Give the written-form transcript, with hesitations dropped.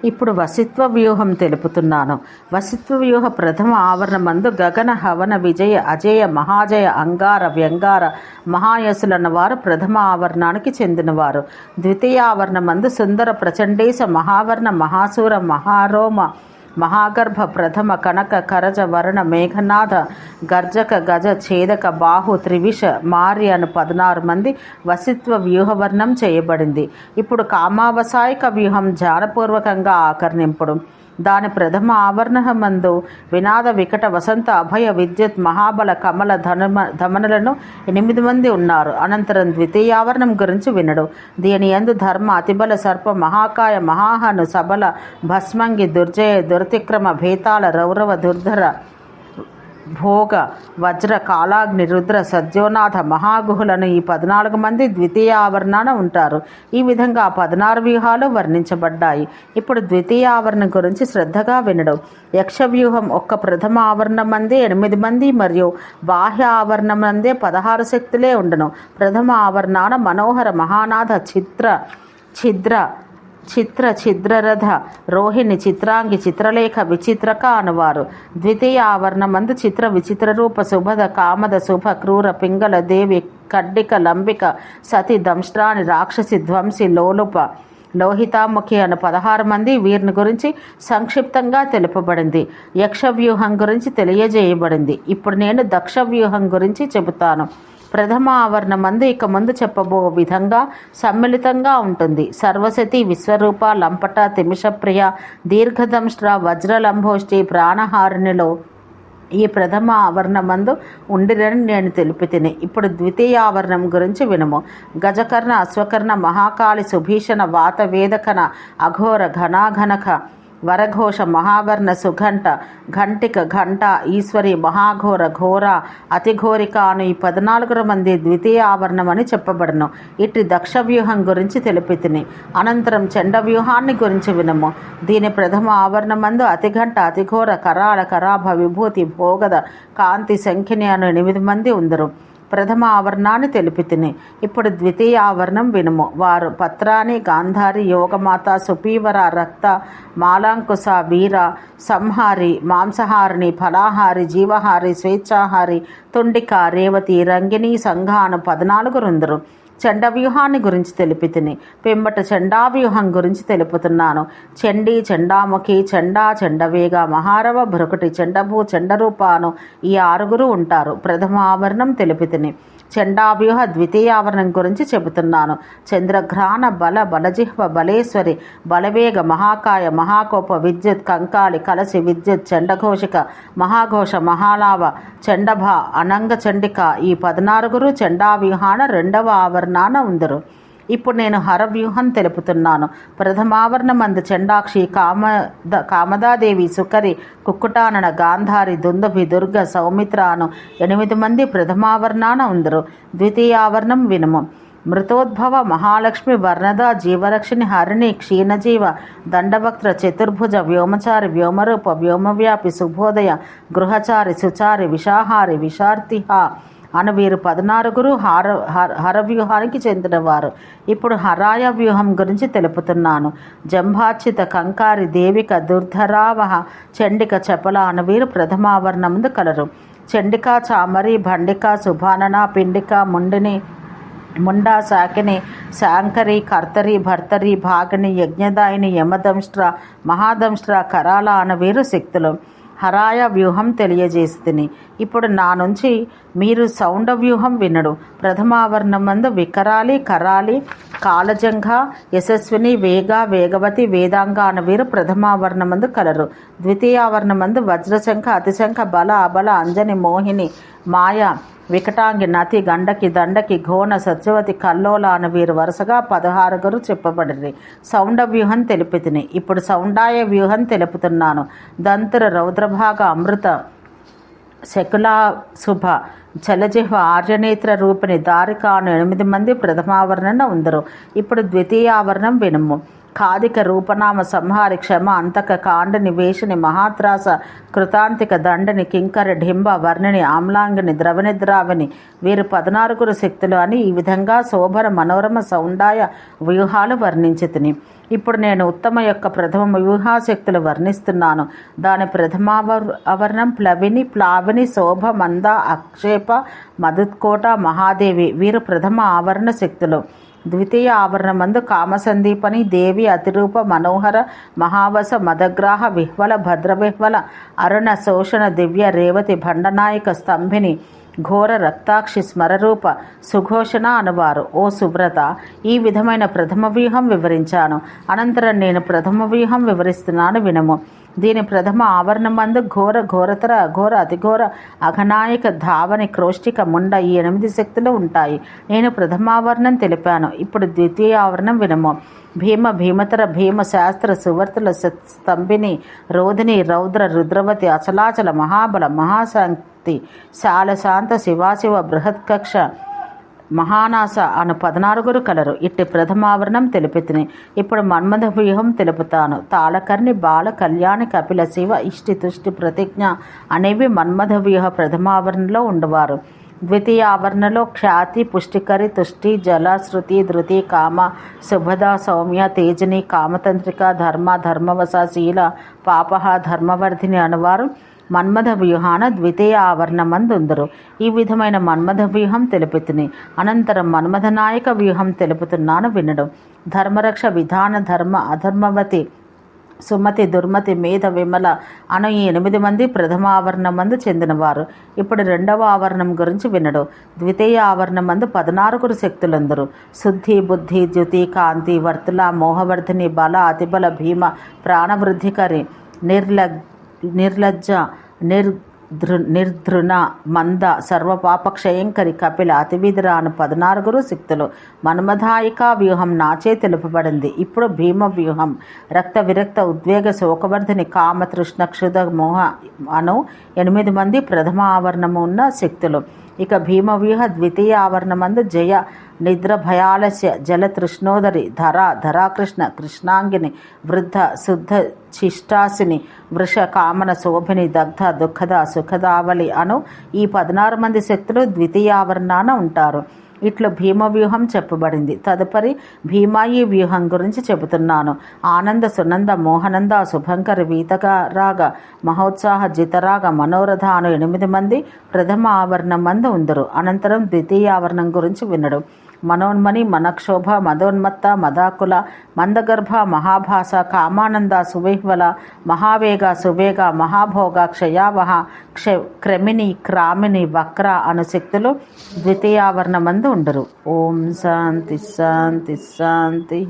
ఇప్పుడు వసిత్వ వ్యూహం తెలుపుతున్నాను. వసిత్వ వ్యూహ ప్రథమ ఆవరణమందు గగన హవన విజయ అజేయ మహాజయ అంగార వ్యంగార మహాయసులన్న వారు ప్రథమ ఆవరణానికి చెందినవారు. ద్వితీయ ఆవరణమందు సుందర ప్రచండేశ మహావర్ణ మహాసూర మహారోమ మహాగర్భ ప్రథమ కనక కరజ వరుణ మేఘనాథ గర్జక గజ ఛేదక బాహు త్రివిష మారి అను 16 మంది వసిత్వ వ్యూహవర్ణం చేయబడింది. ఇప్పుడు కామావసాయక వ్యూహం ధ్యానపూర్వకంగా ఆకర్ణింపుడు. దాని ప్రథమ ఆవరణమందు వినాద వికట వసంత అభయ విద్యుత్ మహాబల కమల ధమనులను 8 మంది ఉన్నారు. అనంతరం ద్వితీయావరణం గురించి వినడు. దీని యందు ధర్మ అతిబల సర్ప మహాకాయ మహాహను సబల భస్మంగి దుర్జయ దురతిక్రమ భేతాళ రౌరవ దుర్ధర భోగ వజ్ర కాలాగ్ని రుద్ర సద్యోనాథ మహాగుహులను ఈ 14 మంది ద్వితీయ ఆవరణాన ఉంటారు. ఈ విధంగా 16 వ్యూహాలు వర్ణించబడ్డాయి. ఇప్పుడు ద్వితీయ ఆవరణం గురించి శ్రద్ధగా వినడం. యక్ష వ్యూహం ఒక్క ప్రథమ ఆవరణం మందే 8 మంది మరియు బాహ్య ఆవరణం మందే 16 శక్తులే ఉండను. ప్రథమ ఆవరణాన మనోహర మహానాథ చిత్రరథ రోహిణి చిత్రాంగి చిత్రలేఖ విచిత్రక అనువారు. ద్వితీయ ఆవరణమందు చిత్ర విచిత్ర రూప సుభద కామద శుభ క్రూర పింగళ దేవి కడ్డిక లంబిక సతి దంష్ట్రాని రాక్షసి ధ్వంసి లోలుప లోహితాముఖి అను 16 మంది వీరిని గురించి సంక్షిప్తంగా తెలుపబడింది. యక్ష వ్యూహం గురించి తెలియజేయబడింది. ఇప్పుడు నేను దక్ష వ్యూహం గురించి చెబుతాను. ప్రథమ ఆవరణమందు ఇక ముందు చెప్పబో విధంగా సమ్మిళితంగా ఉంటుంది. సర్వసతి విశ్వరూప లంపట తిమిషప్రియ దీర్ఘదంష్ట్ర వజ్రలంభోష్టి ప్రాణహారిణిలో ఈ ప్రథమ ఆవరణమందు ఉండిరని నేను తెలిపితిని. ఇప్పుడు ద్వితీయ ఆవరణం గురించి వినుము. గజకర్ణ అశ్వకర్ణ మహాకాళి సుభీషణ వాత వేదకన అఘోర ఘనాఘనక వరఘోష మహావర్ణ సుఘంట ఘంటిక ఘంట ఈశ్వరి మహాఘోర ఘోర అతిఘోరిక అను ఈ 14 మంది ద్వితీయ ఆవరణమని చెప్పబడను. ఇటు దక్ష వ్యూహం గురించి తెలిపితిని. అనంతరం చండ వ్యూహాన్ని గురించి వినము. దీని ప్రథమ ఆవరణమందు అతిఘంట అతిఘోర కరాళ కరాభ విభూతి భోగద కాంతి సంఖ్యని అను 8 మంది ఉందరు. ప్రథమ ఆవరణాన్ని తెలిపితిని. ఇప్పుడు ద్వితీయ ఆవరణం వినుము. వారు పత్రాని గాంధారి యోగమాత సుపీవర రక్త మాలాంకుశ వీర సంహారి మాంసహారిణి ఫలాహారి జీవహారి స్వేచ్ఛాహారి తుండిక రేవతి రంగిణి సంఘాను 14 రుందరు. చండవ్యూహాన్ని గురించి తెలిపితిని. పిమ్మట చండావ్యూహం గురించి తెలుపుతున్నాను. చండీ చండాముఖి చండా చండవేగ మహారవ భృకుటి చండభూ చండరూపాను ఈ 6 ఉంటారు. ప్రథమ ఆవరణం తెలిపితిని. చండావ్యూహ ద్వితీయ ఆవరణం గురించి చెబుతున్నాను. చంద్రఘ్రాణ బల బలజిహ్వ బలేశ్వరి బలవేగ మహాకాయ మహాకోప విద్యుత్ కంకాళి కలసి విద్యుత్ చండఘోషిక మహాఘోష మహాలావ చండభ అనంగ చండిక ఈ 14 చండావ్యూహాన 2వ ఆవరణాన ఉందరు. ఇప్పుడు నేను హరవ్యూహం తెలుపుతున్నాను. ప్రథమావరణమందు చండాక్షి కామదాదేవి సుకరి కుక్కుటానన గాంధారి దుందుభి దుర్గ సౌమిత్ర అను 8 మంది ప్రథమావరణాన ఉందరు. ద్వితీయావరణం వినుము. మృతోద్భవ మహాలక్ష్మి వర్ణద జీవరక్షిణి హరిణి క్షీణజీవ దండవక్త్ర చతుర్భుజ వ్యోమచారి వ్యోమరూప వ్యోమవ్యాపి శుభోదయ గృహచారి సుచారి విషాహారి విషార్తిహ అను వీరు 14 హరవ్యూహానికి చెందినవారు. ఇప్పుడు హరాయ వ్యూహం గురించి తెలుపుతున్నాను. జంభాచిత కంకారి దేవిక దుర్ధరావహ చండిక చపల అను వీరు ప్రథమావరణమందు కలరు. చండిక చామరి భండిక సుభానన పిండిక ముండా శాకిని శాంకరి కర్తరి భర్తరి భాగిని యజ్ఞదాయిని యమదంష్ట్ర మహాదంష్ట్ర కరాల అను వీరు శక్తులు. హరాయ వ్యూహం తెలియజేస్తుంది. ఇప్పుడు నా నుంచి మీరు సౌండ వ్యూహం వినడు. ప్రథమావరణమందు వికరాలి కరాలి కాలజంఘ యశస్విని వేగ వేగవతి వేదాంగ అను వీరు ప్రథమావరణమందు కలరు. ద్వితీయావరణమందు వజ్రశంఖ అతిశంఖ బల అబల అంజని మోహిని మాయ వికటాంగి నతి గండకి దండకి ఘోన సత్యవతి కల్లోల అను వీరు వరుసగా 16 చెప్పబడింది. సౌండ వ్యూహం తెలిపితిని. ఇప్పుడు సౌండాయ వ్యూహం తెలుపుతున్నాను. దంతుర రౌద్రభాగ అమృత శకులాశుభ చలజిహ్వ ఆర్యనేత్ర రూపిణి దారిక అను 8 మంది ప్రథమావరణన ఉందరు. ఇప్పుడు ద్వితీయావరణం వినుము. ఖాదిక రూపనామ సంహారి క్షమ అంతక కాండని వేషిని మహాత్రాస కృతాంతిక దండని కింకర ఢింబ వర్ణిని ఆమ్లాంగిని ద్రవనిద్రావిని వీరు 16 శక్తులు అని ఈ విధంగా శోభన మనోరమ సౌండాయ వ్యూహాలు వర్ణించితిని. ఇప్పుడు నేను ఉత్తమ యొక్క ప్రథమ వ్యూహాశక్తులు వర్ణిస్తున్నాను. దాని ప్రథమావరణం ప్లావిని శోభ మంద అక్షేప మధుత్కోట మహాదేవి. వీరు ప్రథమ ఆవరణ శక్తులు. ద్వితీయ ఆవరణమందు కామసందీపని దేవి అతిరూప మనోహర మహావస మదగ్రాహ విహ్వల భద్రవిహ్వల అరుణ శోషణ దివ్య రేవతి భండనాయక స్తంభిని ఘోర రక్తాక్షి స్మరరూప సుఘోషణ అనువారు. ఓ సువ్రత, ఈ విధమైన ప్రథమ వ్యూహం వివరించాను. అనంతరం నేను ప్రథమ వ్యూహం వివరిస్తున్నాను, వినము. దీని ప్రథమ ఆవరణమందు ఘోరతర అఘోర అతిఘోర అఘనాయక ధావని క్రోష్టిక ముండ ఈ 8 శక్తులు ఉంటాయి. నేను ప్రథమావరణం తెలిపాను. ఇప్పుడు ద్వితీయ ఆవరణం వినము. భీమతర భీమ శాస్త్ర సువర్తుల స్తంభిని రోధిని రౌద్ర రుద్రవతి అచలాచల మహాబల మహాశాంతి శాలశాంత శివాశివ బృహత్కక్ష మహానాస అను 14 కలరు. ఇట్టి ప్రథమావరణం తెలిపితిని. ఇప్పుడు మన్మథ వ్యూహం తెలుపుతాను. తాళకర్ణి బాల కళ్యాణి కపిల శివ ఇష్టి తుష్టి ప్రతిజ్ఞ అనేవి మన్మథ వ్యూహ ప్రథమావరణలో ఉండవారు. ద్వితీయ ఆవరణలో ఖ్యాతి పుష్టికరి తుష్టి జల శృతి ధృతి కామ శుభద సౌమ్య తేజని కామతంత్రిక ధర్మవశ శీల పాపహ ధర్మవర్ధిని అనువారు మన్మథ వ్యూహాన ద్వితీయ ఆవరణమందుందరు. ఈ విధమైన మన్మథ వ్యూహం తెలుపుతుని. అనంతరం మన్మథ నాయక వ్యూహం తెలుపుతున్నాను, వినడు. ధర్మరక్ష విధాన ధర్మ అధర్మవతి సుమతి దుర్మతి మేధ విమల అను ఈ 8 మంది ప్రథమ ఆవరణమందు చెందినవారు. ఇప్పుడు రెండవ ఆవరణం గురించి వినడు. ద్వితీయ ఆవరణమందు 14 శక్తులందరూ శుద్ధి బుద్ధి ద్యుతి కాంతి వర్తుల మోహవర్ధిని బల అతిబల భీమ ప్రాణవృద్ధికరి నిర్లజ్జ నిర్ధృణ మంద సర్వపాపక్షయంకరి కపిల అతివిధుర అను 14 శక్తులు. మన్మథాయికా వ్యూహం నాచే తెలుపబడింది. ఇప్పుడు భీమ వ్యూహం రక్త విరక్త ఉద్వేగ శోకవర్ధిని కామ తృష్ణ క్షుధ మోహ అను 8 మంది ప్రథమ ఆవరణము ఉన్న శక్తులు. ఇక భీమవ్యూహ ద్వితీయ ఆవరణమందు జయ నిద్ర భయాలస్య జల తృష్ణోదరి ధరాకృష్ణ కృష్ణాంగిని వృద్ధ శుద్ధ శిష్టాసిని వృష కామన శోభిని దగ్ధ దుఃఖద సుఖదావళి అను ఈ 16 మంది శక్తులు ద్వితీయ ఆవరణాన ఉంటారు. ఇట్లు భీమవ్యూహం చెప్పబడింది. తదుపరి భీమాయి వ్యూహం గురించి చెబుతున్నాను. ఆనంద సునంద మోహనంద శుభంకరి వీతరాగ మహోత్సాహ జితరాగ మనోరథ అను 8 మంది ప్రథమ ఆవరణం మందు ఉందరు. అనంతరం ద్వితీయ ఆవరణం గురించి వినడు. మనోన్మని మనక్షోభ మదోన్మత్త మదాకుల మందగర్భ మహాభాస కామానంద సువిహ్వల మహావేగ సువేగ మహాభోగ క్షయావహ క్రమిని క్రామిని వక్ర అను శక్తులు ద్వితీయావరణమందు ఉండరు. ఓం శాంతి శాంతి శాంతి.